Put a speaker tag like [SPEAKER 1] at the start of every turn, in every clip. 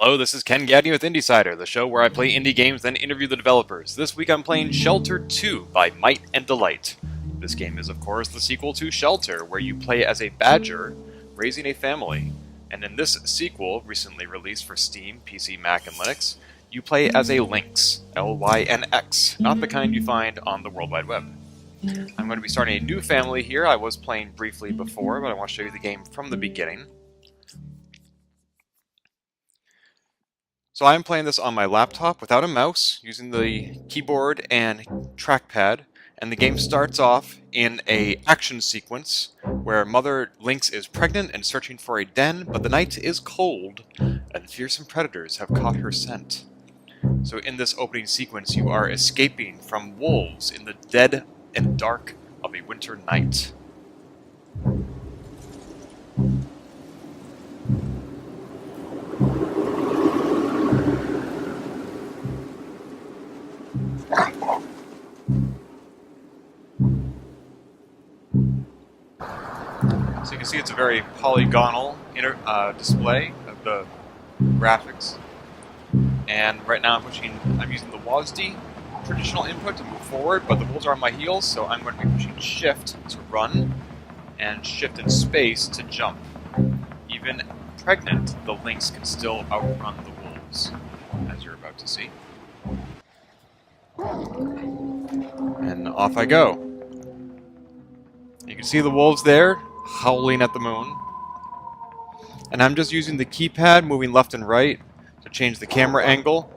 [SPEAKER 1] Hello, this is Ken Gaddney with IndieSider, the show where I play indie games then interview the developers. This week I'm playing Shelter 2 by Might and Delight. This game is of course the sequel to Shelter, where you play as a badger raising a family. And in this sequel, recently released for Steam, PC, Mac, and Linux, you play as a Lynx, L-Y-N-X, not the kind you find on the World Wide Web. I'm going to be starting a new family here. I was playing briefly before, but I want to show you the game from the beginning. So I'm playing this on my laptop without a mouse, using the keyboard and trackpad, and the game starts off in an action sequence where Mother Lynx is pregnant and searching for a den, but the night is cold and fearsome predators have caught her scent. So in this opening sequence you are escaping from wolves in the dead and dark of a winter night. So you can see it's a very polygonal display of the graphics. And right now I'm using the WASD traditional input to move forward, but the wolves are on my heels, so I'm going to be pushing shift to run and shift and space to jump. Even pregnant, the lynx can still outrun the wolves, as you're about to see. And off I go. You can see the wolves there, howling at the moon. And I'm just using the keypad, moving left and right to change the camera angle.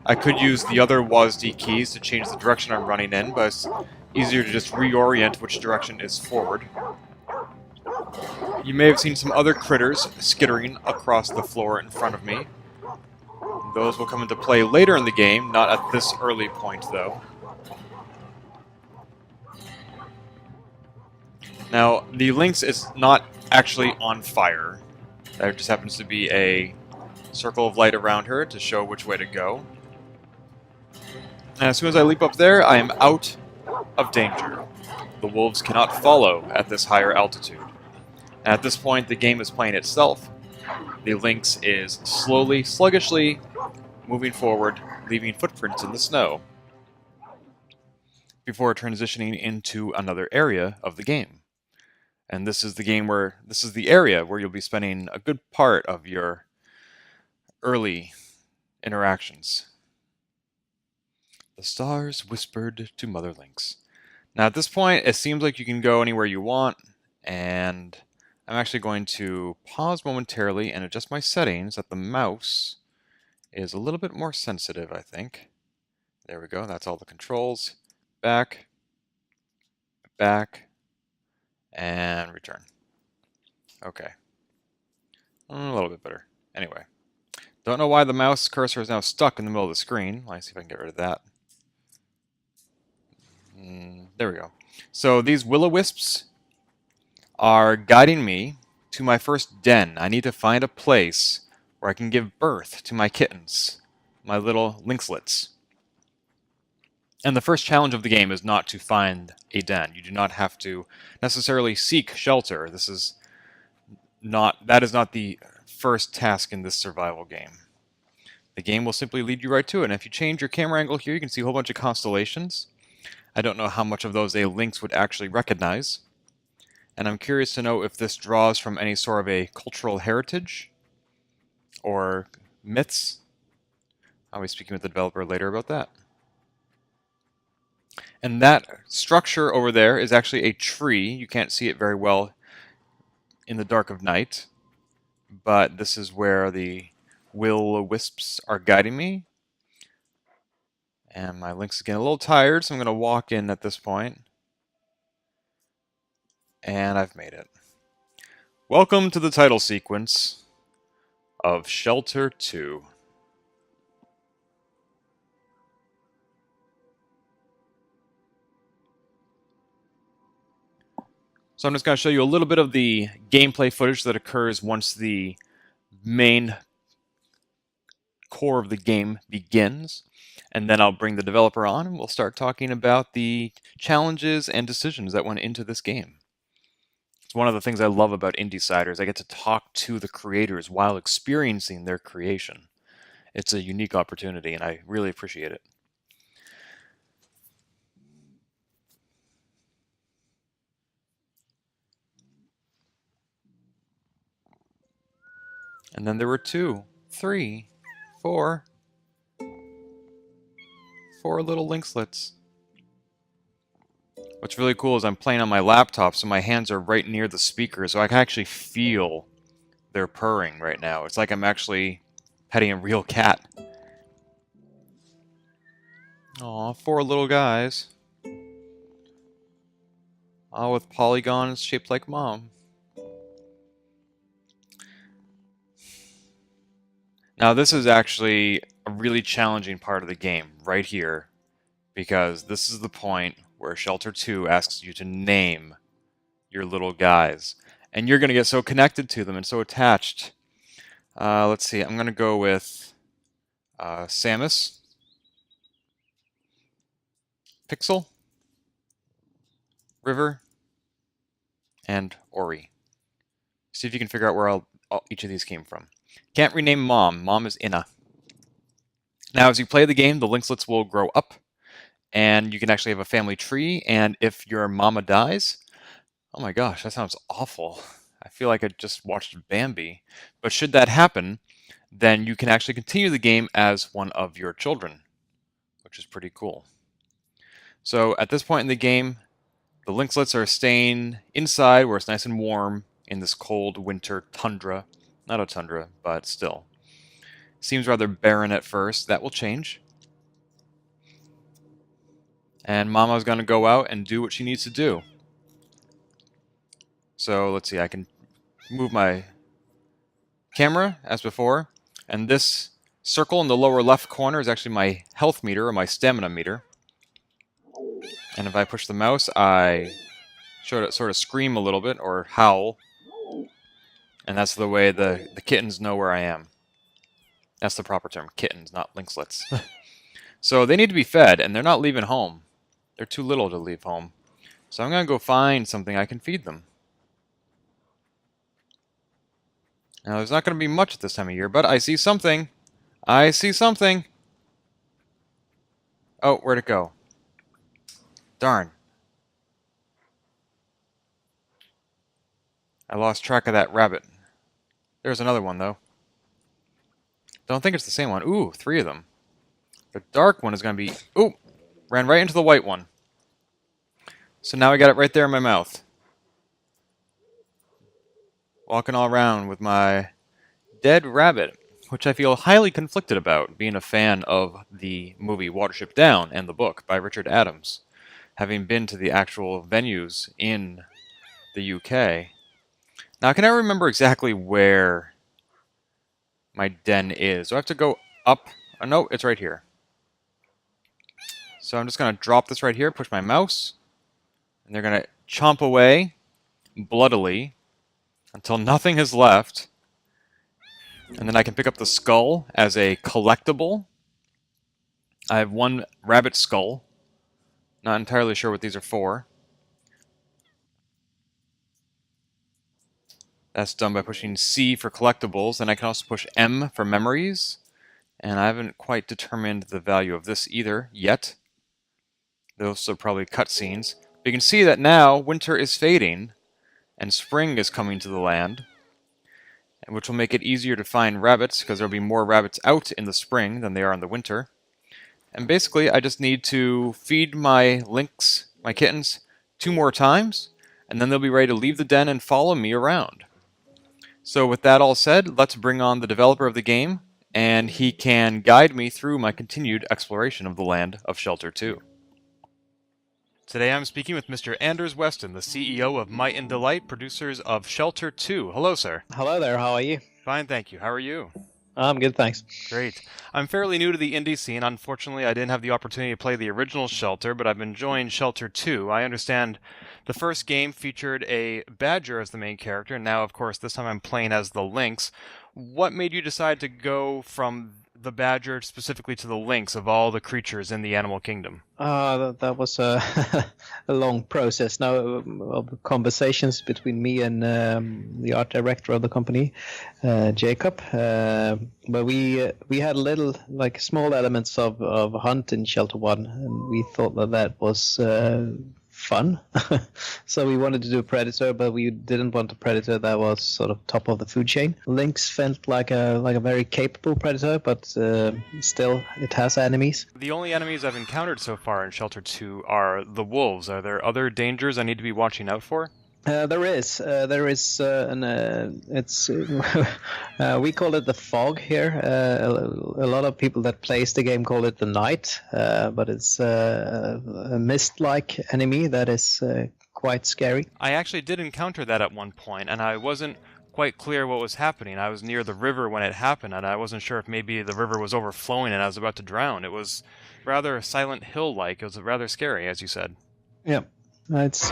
[SPEAKER 1] I could use the other WASD keys to change the direction I'm running in, but it's easier to just reorient which direction is forward. You may have seen some other critters skittering across the floor in front of me. Those will come into play later in the game, not at this early point though. Now, the Lynx is not actually on fire. There just happens to be a circle of light around her to show which way to go. And as soon as I leap up there, I am out of danger. The wolves cannot follow at this higher altitude. And at this point, the game is playing itself. The Lynx is slowly, sluggishly moving forward, leaving footprints in the snow, before transitioning into another area of the game. And this is the area where you'll be spending a good part of your early interactions. The stars whispered to Mother Lynx. Now at this point, it seems like you can go anywhere you want, and I'm actually going to pause momentarily and adjust my settings that the mouse is a little bit more sensitive, I think. There we go, that's all the controls. Back, back, and return. Okay. A little bit better. Anyway. Don't know why the mouse cursor is now stuck in the middle of the screen. Let's see if I can get rid of that. There we go. So these will-o-wisps are guiding me to my first den. I need to find a place where I can give birth to my kittens, my little lynxlets. And the first challenge of the game is not to find a den. You do not have to necessarily seek shelter. That is not the first task in this survival game. The game will simply lead you right to it. And if you change your camera angle here, you can see a whole bunch of constellations. I don't know how much of those a lynx would actually recognize. And I'm curious to know if this draws from any sort of a cultural heritage or myths. I'll be speaking with the developer later about that. And that structure over there is actually a tree. You can't see it very well in the dark of night, but this is where the will-o-wisps are guiding me. And my lynx is getting a little tired, so I'm going to walk in at this point. And I've made it. Welcome to the title sequence of Shelter 2. So I'm just going to show you a little bit of the gameplay footage that occurs once the main core of the game begins. And then I'll bring the developer on and we'll start talking about the challenges and decisions that went into this game. It's one of the things I love about IndieSider is I get to talk to the creators while experiencing their creation. It's a unique opportunity, and I really appreciate it. And then there were 2, 3, 4 little Lynxlets. What's really cool is I'm playing on my laptop, so my hands are right near the speaker, so I can actually feel their purring right now. It's like I'm actually petting a real cat. Aw, 4 little guys. All with polygons shaped like mom. Now this is actually a really challenging part of the game right here, because this is the point where Shelter 2 asks you to name your little guys. And you're going to get so connected to them and so attached. Let's see, I'm going to go with Samus, Pixel, River, and Ori. See if you can figure out where each of these came from. Can't rename Mom. Mom is Inna. Now, as you play the game, the Lynxlets will grow up, and you can actually have a family tree, and if your mama dies, oh my gosh, that sounds awful. I feel like I just watched Bambi. But should that happen, then you can actually continue the game as one of your children, which is pretty cool. So at this point in the game, the Lynxlets are staying inside where it's nice and warm in this cold winter tundra. Not a tundra, but still. Seems rather barren at first. That will change. And Mama's going to go out and do what she needs to do. So let's see, I can move my camera as before. And this circle in the lower left corner is actually my health meter, or my stamina meter. And if I push the mouse, I sort of scream a little bit, or howl. And that's the way the kittens know where I am. That's the proper term, kittens, not Lynxlets. So they need to be fed, and they're not leaving home. They're too little to leave home. So I'm going to go find something I can feed them. Now, there's not going to be much at this time of year, but I see something. I see something. Oh, where'd it go? Darn. I lost track of that rabbit. There's another one, though. Don't think it's the same one. Ooh, 3 of them. The dark one is going to be... Ooh! Ran right into the white one. So now I got it right there in my mouth. Walking all around with my dead rabbit, which I feel highly conflicted about, being a fan of the movie Watership Down and the book by Richard Adams, having been to the actual venues in the UK. Now, I can never remember exactly where my den is. Do I have to go up? Oh, no, it's right here. So I'm just going to drop this right here, push my mouse, and they're going to chomp away bloodily until nothing is left. And then I can pick up the skull as a collectible. I have 1 rabbit skull. Not entirely sure what these are for. That's done by pushing C for collectibles, and I can also push M for memories. And I haven't quite determined the value of this either yet. Those are probably cutscenes. But you can see that now winter is fading, and spring is coming to the land, which will make it easier to find rabbits, because there will be more rabbits out in the spring than there are in the winter. And basically, I just need to feed my lynx, my kittens, 2 more times, and then they'll be ready to leave the den and follow me around. So with that all said, let's bring on the developer of the game, and he can guide me through my continued exploration of the land of Shelter 2. Today I'm speaking with Mr. Anders Westin, the CEO of Might and Delight, producers of Shelter 2. Hello, sir.
[SPEAKER 2] Hello there, how are you?
[SPEAKER 1] Fine, thank you. How are you?
[SPEAKER 2] I'm good, thanks.
[SPEAKER 1] Great. I'm fairly new to the indie scene. Unfortunately, I didn't have the opportunity to play the original Shelter, but I've been enjoying Shelter 2. I understand the first game featured a badger as the main character. Now, of course, this time I'm playing as the Lynx. What made you decide to go from the badger specifically to the lynx of all the creatures in the animal kingdom?
[SPEAKER 2] That was a, a long process now of conversations between me and the art director of the company, Jacob. But we had little, like small elements of hunt in Shelter One, and we thought that was fun. So we wanted to do a predator, but we didn't want a predator that was sort of top of the food chain. Lynx felt like a very capable predator, but still it has enemies.
[SPEAKER 1] The only enemies I've encountered so far in Shelter 2 are the wolves. Are there other dangers I need to be watching out for?
[SPEAKER 2] There is, it's we call it the fog here. A lot of people that plays the game call it the night, but it's a mist-like enemy that is quite scary.
[SPEAKER 1] I actually did encounter that at one point, and I wasn't quite clear what was happening. I was near the river when it happened, and I wasn't sure if maybe the river was overflowing and I was about to drown. It was rather Silent Hill-like. It was rather scary, as you said.
[SPEAKER 2] Yeah, it's...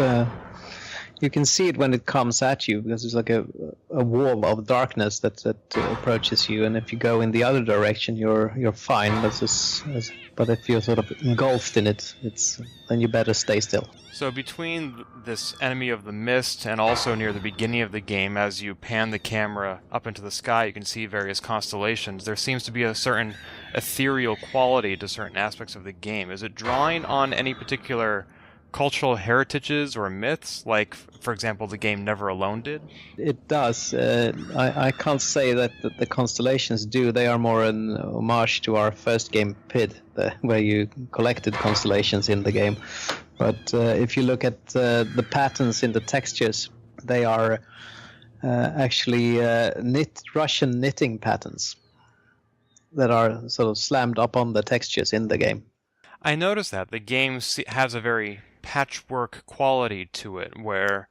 [SPEAKER 2] You can see it when it comes at you because it's like a wall of darkness that approaches you, and if you go in the other direction, you're fine. But if you're sort of engulfed in it, then you better stay still.
[SPEAKER 1] So between this enemy of the mist and also near the beginning of the game, as you pan the camera up into the sky, you can see various constellations. There seems to be a certain ethereal quality to certain aspects of the game. Is it drawing on any particular cultural heritages or myths, like, for example, the game Never Alone did?
[SPEAKER 2] It does. I can't say that the constellations do. They are more an homage to our first game, PID, where you collected constellations in the game. But if you look at the patterns in the textures, they are actually Russian knitting patterns that are sort of slammed up on the textures in the game.
[SPEAKER 1] I noticed that the game has a very patchwork quality to it, where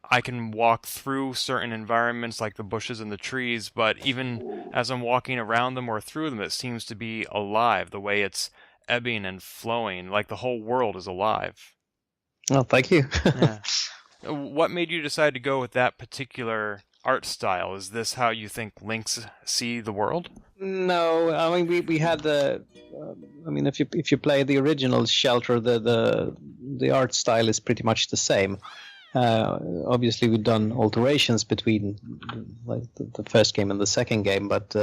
[SPEAKER 1] I can walk through certain environments like the bushes and the trees, but even as I'm walking around them or through them, it seems to be alive, the way it's ebbing and flowing, like the whole world is alive.
[SPEAKER 2] Well, thank you.
[SPEAKER 1] Yeah. What made you decide to go with that particular art style? Is this how you think Lynx see the world?
[SPEAKER 2] No, I mean we had the. I mean, if you play the original Shelter, the art style is pretty much the same. Obviously, we've done alterations between like the first game and the second game, but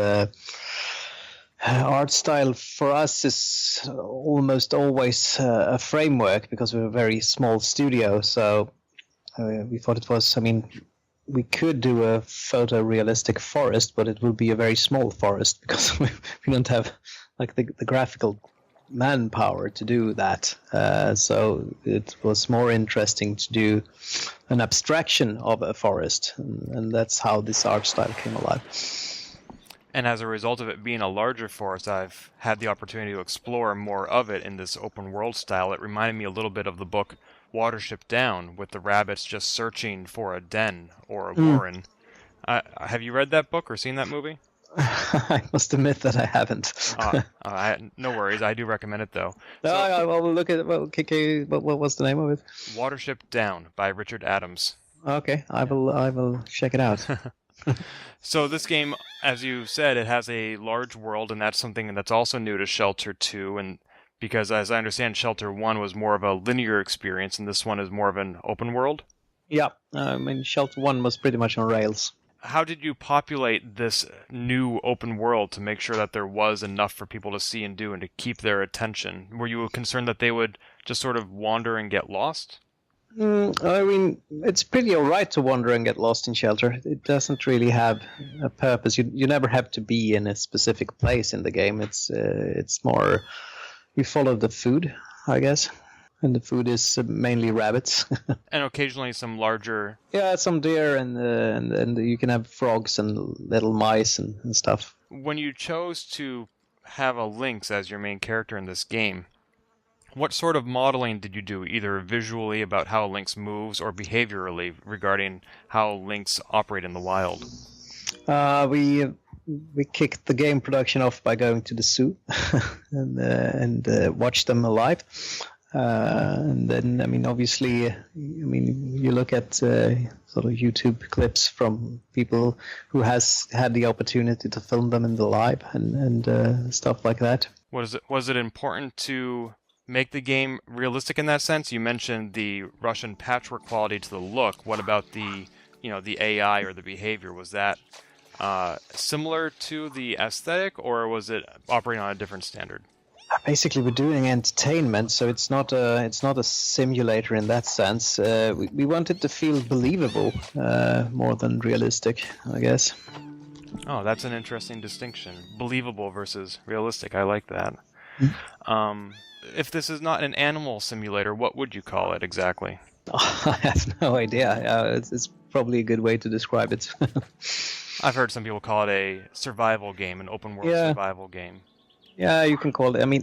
[SPEAKER 2] art style for us is almost always a framework because we're a very small studio. So we thought it was. I mean, we could do a photorealistic forest, but it will be a very small forest because we don't have like the graphical manpower to do that. So it was more interesting to do an abstraction of a forest, and that's how this art style came alive.
[SPEAKER 1] And as a result of it being a larger forest, I've had the opportunity to explore more of it in this open world style. It reminded me a little bit of the book Watership Down, with the rabbits just searching for a den or a warren. Have you read that book or seen that movie?
[SPEAKER 2] I must admit that I haven't.
[SPEAKER 1] No worries. I do recommend it, though.
[SPEAKER 2] No, I will look at it. Well, what was the name of it?
[SPEAKER 1] Watership Down by Richard Adams.
[SPEAKER 2] Okay, I will check it out.
[SPEAKER 1] So this game, as you said, it has a large world, and that's something that's also new to Shelter 2, and because, as I understand, Shelter 1 was more of a linear experience, and this one is more of an open world?
[SPEAKER 2] Yeah, I mean, Shelter 1 was pretty much on rails.
[SPEAKER 1] How did you populate this new open world to make sure that there was enough for people to see and do and to keep their attention? Were you concerned that they would just sort of wander and get lost?
[SPEAKER 2] I mean, it's pretty all right to wander and get lost in Shelter. It doesn't really have a purpose. You never have to be in a specific place in the game. It's more you follow the food, I guess. And the food is mainly rabbits.
[SPEAKER 1] And occasionally some larger...
[SPEAKER 2] Yeah, some deer, and you can have frogs and little mice and stuff.
[SPEAKER 1] When you chose to have a lynx as your main character in this game, what sort of modeling did you do, either visually about how a lynx moves or behaviorally regarding how lynx operate in the wild?
[SPEAKER 2] We kicked the game production off by going to the zoo and watched them alive. And then, I mean, obviously, you look at sort of YouTube clips from people who has had the opportunity to film them in the live and stuff like that.
[SPEAKER 1] Was it important to make the game realistic in that sense? You mentioned the Russian patchwork quality to the look. What about the AI or the behavior? Was that similar to the aesthetic, or was it operating on a different standard?
[SPEAKER 2] Basically, we're doing entertainment, so it's not a simulator in that sense. We want it to feel believable more than realistic, I guess.
[SPEAKER 1] Oh, that's an interesting distinction. Believable versus realistic. I like that. If this is not an animal simulator, what would you call it exactly?
[SPEAKER 2] I have no idea. It's probably a good way to describe it.
[SPEAKER 1] I've heard some people call it a survival game, an open world survival game.
[SPEAKER 2] Yeah, you can call it. I mean,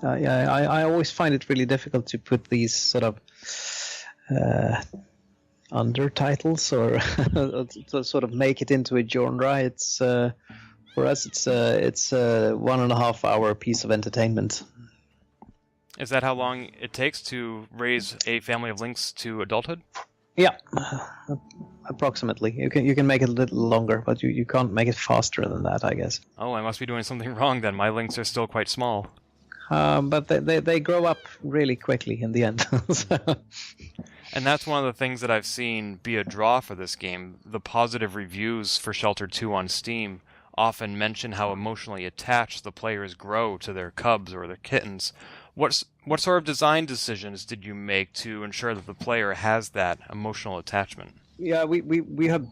[SPEAKER 2] I always find it really difficult to put these sort of undertitles or to sort of make it into a genre. It's for us, it's a 1.5 hour piece of entertainment.
[SPEAKER 1] Is that how long it takes to raise a family of Lynx to adulthood?
[SPEAKER 2] Yeah, approximately. You can make it a little longer, but you can't make it faster than that, I guess.
[SPEAKER 1] Oh, I must be doing something wrong then. My Lynx are still quite small.
[SPEAKER 2] But they grow up really quickly in the end. So.
[SPEAKER 1] And that's one of the things that I've seen be a draw for this game. The positive reviews for Shelter 2 on Steam often mention how emotionally attached the players grow to their cubs or their kittens. What sort of design decisions did you make to ensure that the player has that emotional attachment? Yeah,
[SPEAKER 2] we have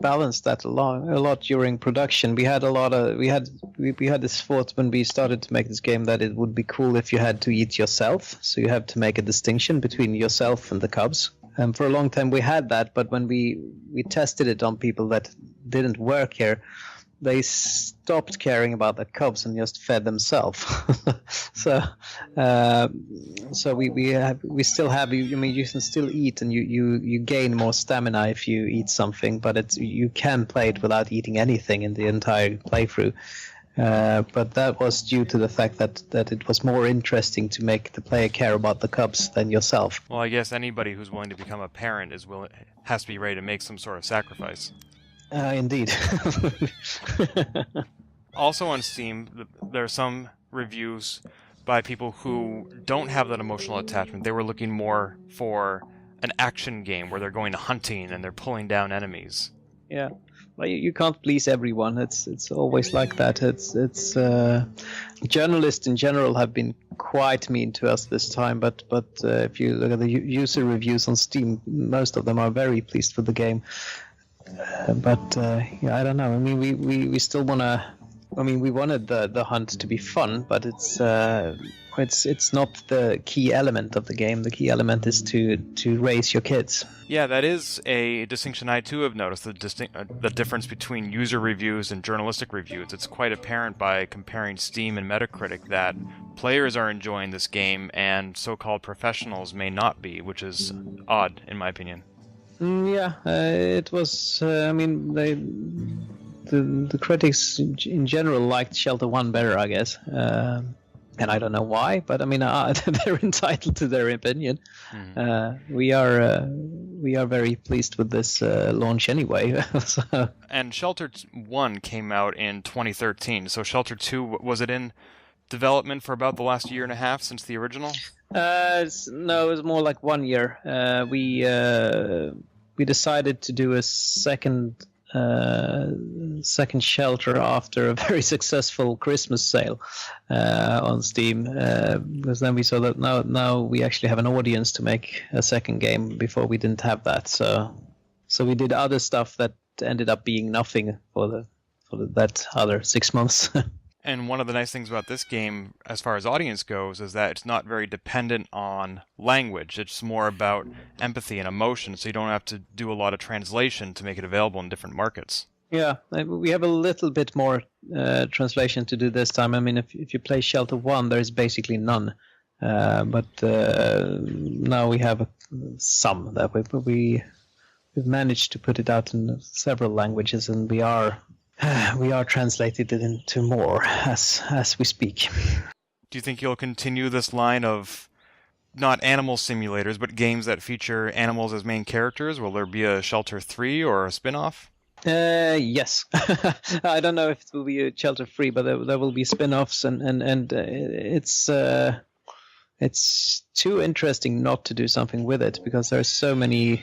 [SPEAKER 2] balanced that a lot during production. We had this thought when we started to make this game that it would be cool if you had to eat yourself. So you have to make a distinction between yourself and the cubs. And for a long time we had that, but when we tested it on people that didn't work here, they stopped caring about the cubs and just fed themselves. so we still have. I mean, you can still eat, and you gain more stamina if you eat something. But you can play it without eating anything in the entire playthrough. But that was due to the fact that it was more interesting to make the player care about the cubs than yourself.
[SPEAKER 1] Well, I guess anybody who's willing to become a parent has to be ready to make some sort of sacrifice.
[SPEAKER 2] Indeed.
[SPEAKER 1] Also on Steam, there are some reviews by people who don't have that emotional attachment. They were looking more for an action game where they're going hunting and they're pulling down enemies.
[SPEAKER 2] Yeah, well, you can't please everyone. It's always like that. It's journalists in general have been quite mean to us this time. But if you look at the user reviews on Steam, most of them are very pleased with the game. But I don't know. I mean, we still want to. I mean, we wanted the hunt to be fun, but it's not the key element of the game. The key element is to raise your kids.
[SPEAKER 1] Yeah, that is a distinction I too have noticed. The difference between user reviews and journalistic reviews. It's quite apparent by comparing Steam and Metacritic that players are enjoying this game and so-called professionals may not be, which is odd in my opinion.
[SPEAKER 2] It was. I mean, the critics in general liked Shelter 1 better, I guess. And I don't know why, but I mean, they're entitled to their opinion. We are very pleased with this launch anyway. So.
[SPEAKER 1] And Shelter 1 came out in 2013. So Shelter 2, was it in development for about the last year and a half since the original?
[SPEAKER 2] No, it was more like 1 year. We decided to do a second Shelter after a very successful Christmas sale on Steam, because then we saw that now we actually have an audience to make a second game. Before we didn't have that, so we did other stuff that ended up being nothing for that other 6 months.
[SPEAKER 1] And one of the nice things about this game, as far as audience goes, is that it's not very dependent on language. It's more about empathy and emotion, so you don't have to do a lot of translation to make it available in different markets.
[SPEAKER 2] Yeah, we have a little bit more translation to do this time. I mean, if you play Shelter 1, there is basically none. But now we have some that we've managed to put it out in several languages, and we are translated into more as we speak.
[SPEAKER 1] Do you think you'll continue this line of not animal simulators, but games that feature animals as main characters? Will there be a Shelter 3 or a spin-off?
[SPEAKER 2] Yes. I don't know if it will be a Shelter free, but there will be spin-offs, and it's too interesting not to do something with it, because there's so many.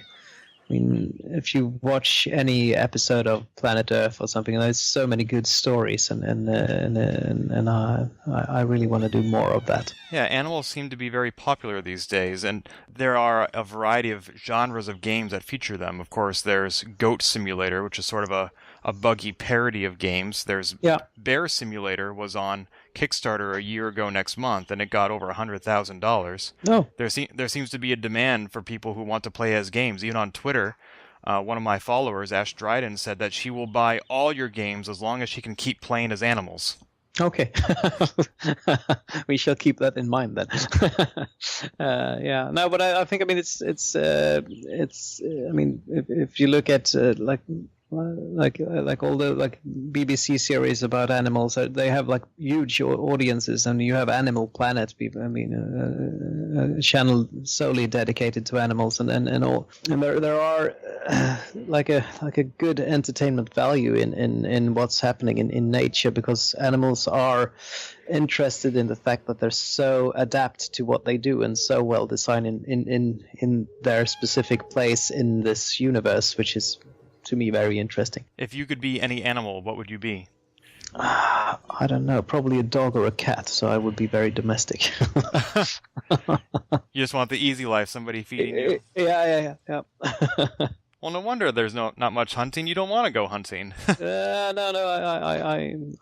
[SPEAKER 2] I mean, if you watch any episode of Planet Earth or something, there's so many good stories, and I really want to do more of that.
[SPEAKER 1] Yeah, animals seem to be very popular these days, and there are a variety of genres of games that feature them. Of course, there's Goat Simulator, which is sort of a buggy parody of games. There's Bear Simulator, was on Kickstarter a year ago next month, and it got over $100,000.
[SPEAKER 2] No.
[SPEAKER 1] There seems to be a demand for people who want to play as games. Even on Twitter, one of my followers, Ash Dryden, said that she will buy all your games as long as she can keep playing as animals.
[SPEAKER 2] Okay. We shall keep that in mind then. Yeah. No, but I think, I mean, it's I mean, if you look at like all the like BBC series about animals, they have like huge audiences, and you have Animal Planet. I mean, a channel solely dedicated to animals, and all. And there are like a good entertainment value in what's happening in nature, because animals are interested in the fact that they're so adapt to what they do and so well designed in their specific place in this universe, which is, to me, very interesting.
[SPEAKER 1] If you could be any animal, what would you be?
[SPEAKER 2] I don't know. Probably a dog or a cat, so I would be very domestic.
[SPEAKER 1] You just want the easy life, somebody feeding you.
[SPEAKER 2] Yeah.
[SPEAKER 1] Well, no wonder there's not much hunting. You don't want to go hunting.
[SPEAKER 2] No.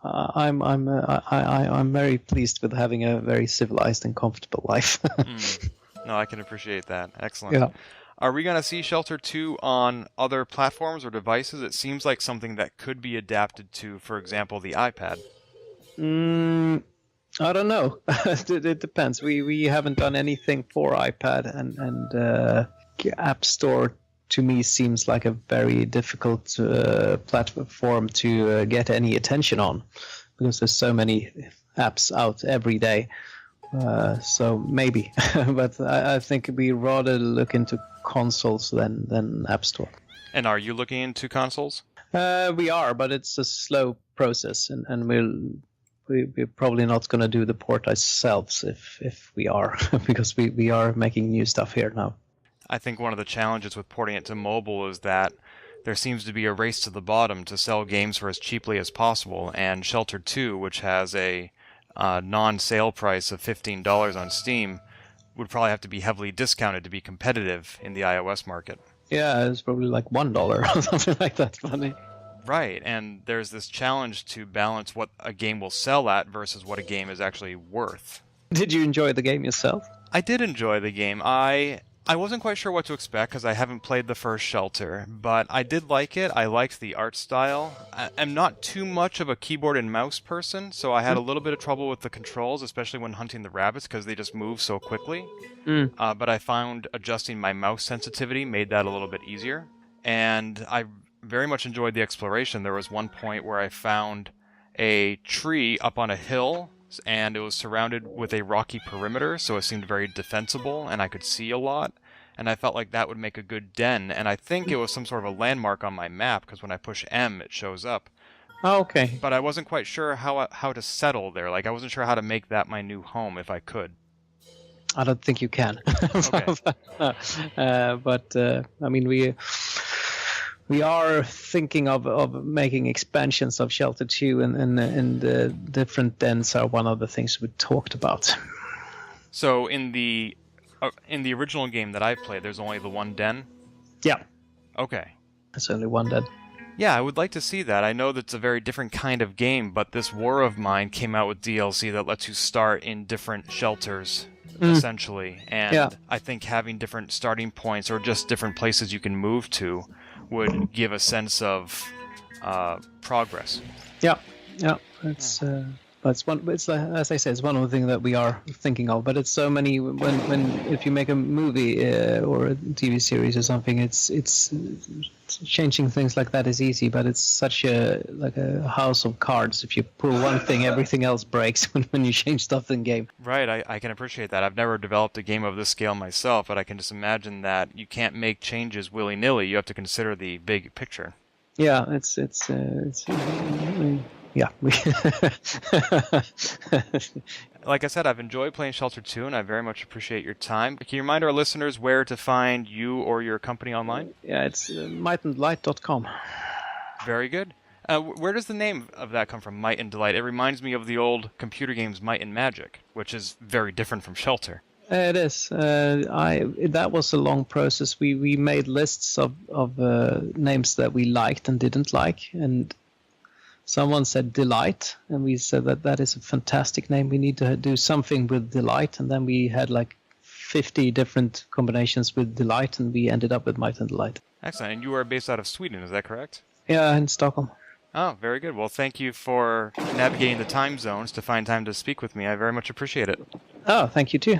[SPEAKER 2] I'm very pleased with having a very civilized and comfortable life.
[SPEAKER 1] No, I can appreciate that. Excellent.
[SPEAKER 2] Yeah.
[SPEAKER 1] Are we going to see Shelter 2 on other platforms or devices? It seems like something that could be adapted to, for example, the iPad.
[SPEAKER 2] I don't know. It depends. We haven't done anything for iPad, and App Store to me seems like a very difficult platform to get any attention on, because there's so many apps out every day. So maybe, but I think we rather look into consoles than App Store.
[SPEAKER 1] And are you looking into consoles?
[SPEAKER 2] We are, but it's a slow process, and we're probably not going to do the port ourselves if we are, because we are making new stuff here now.
[SPEAKER 1] I think one of the challenges with porting it to mobile is that there seems to be a race to the bottom to sell games for as cheaply as possible, and Shelter 2, which has a non-sale price of $15 on Steam, would probably have to be heavily discounted to be competitive in the iOS market.
[SPEAKER 2] Yeah, it's probably like $1 or something like that. Funny.
[SPEAKER 1] Right, and there's this challenge to balance what a game will sell at versus what a game is actually worth.
[SPEAKER 2] Did you enjoy the game yourself?
[SPEAKER 1] I did enjoy the game. I wasn't quite sure what to expect because I haven't played the first Shelter, but I did like it. I liked the art style. I'm not too much of a keyboard and mouse person, so I had a little bit of trouble with the controls, especially when hunting the rabbits, because they just move so quickly. But I found adjusting my mouse sensitivity made that a little bit easier. And I very much enjoyed the exploration. There was one point where I found a tree up on a hill, and it was surrounded with a rocky perimeter, so it seemed very defensible, and I could see a lot, and I felt like that would make a good den, and I think it was some sort of a landmark on my map, because when I push M, it shows up.
[SPEAKER 2] Oh, okay.
[SPEAKER 1] But I wasn't quite sure how to settle there. Like, I wasn't sure how to make that my new home if I could.
[SPEAKER 2] I don't think you can.
[SPEAKER 1] Okay.
[SPEAKER 2] But I mean, we are thinking of making expansions of Shelter 2, and the different dens are one of the things we talked about.
[SPEAKER 1] So in the original game that I played, there's only the one den?
[SPEAKER 2] Yeah.
[SPEAKER 1] Okay.
[SPEAKER 2] There's only one den.
[SPEAKER 1] Yeah, I would like to see that. I know that's a very different kind of game, but this War of Mine came out with DLC that lets you start in different shelters, essentially. And I think having different starting points or just different places you can move to would give a sense of progress.
[SPEAKER 2] Yeah. It's But it's like, as I said, it's one of the things that we are thinking of. But it's so many when if you make a movie or a TV series or something, it's changing things like that is easy. But it's such a house of cards. If you pull one thing, everything else breaks when you change stuff in game.
[SPEAKER 1] Right, I can appreciate that. I've never developed a game of this scale myself, but I can just imagine that you can't make changes willy-nilly. You have to consider the big picture.
[SPEAKER 2] Yeah, yeah.
[SPEAKER 1] Like I said, I've enjoyed playing Shelter 2, and I very much appreciate your time. Can you remind our listeners where to find you or your company online?
[SPEAKER 2] Yeah, it's mightandlight.com.
[SPEAKER 1] Very good. Where does the name of that come from, Might and Delight? It reminds me of the old computer games Might and Magic, which is very different from Shelter.
[SPEAKER 2] It is. That was a long process. We made lists of names that we liked and didn't like, and someone said Delight, and we said that is a fantastic name. We need to do something with Delight, and then we had like 50 different combinations with Delight, and we ended up with Might and Delight.
[SPEAKER 1] Excellent. And you are based out of Sweden, is that correct?
[SPEAKER 2] Yeah, in Stockholm.
[SPEAKER 1] Oh, very good. Well, thank you for navigating the time zones to find time to speak with me. I very much appreciate it.
[SPEAKER 2] Oh, thank you too.